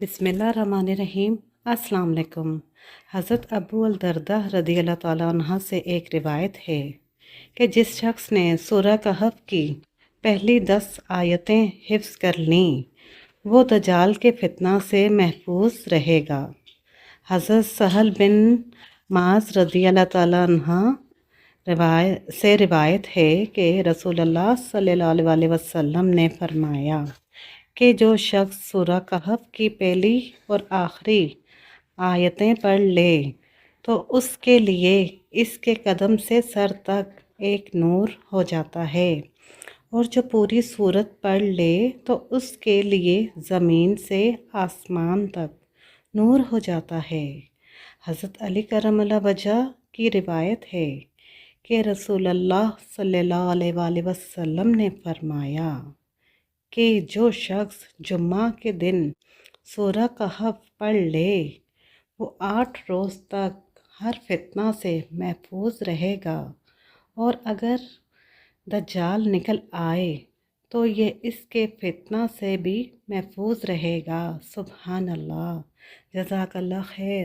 بسم اللہ الرحمن الرحیم۔ السلام علیکم۔ حضرت ابو الدرداء رضی اللہ تعالیٰ عنہ سے ایک روایت ہے کہ جس شخص نے سورہ کہف کی پہلی 10 آیتیں حفظ کر لیں وہ دجال کے فتنہ سے محفوظ رہے گا۔ حضرت سہل بن معاذ رضی اللہ تعالیٰ عنہ روایت ہے کہ رسول اللہ صلی اللہ علیہ وسلم نے فرمایا کہ جو شخص سورہ کہف کی پہلی اور آخری آیتیں پڑھ لے تو اس کے لیے اس کے قدم سے سر تک ایک نور ہو جاتا ہے، اور جو پوری سورت پڑھ لے تو اس کے لیے زمین سے آسمان تک نور ہو جاتا ہے۔ حضرت علی کرم اللہ وجہ کی روایت ہے کہ رسول اللہ صلی اللہ علیہ وسلم نے فرمایا کہ جو شخص جمعہ کے دن سورہ کہف پڑھ لے وہ 8 روز تک ہر فتنہ سے محفوظ رہے گا، اور اگر دجال نکل آئے تو یہ اس کے فتنہ سے بھی محفوظ رہے گا۔ سبحان اللہ۔ جزاک اللہ خیر۔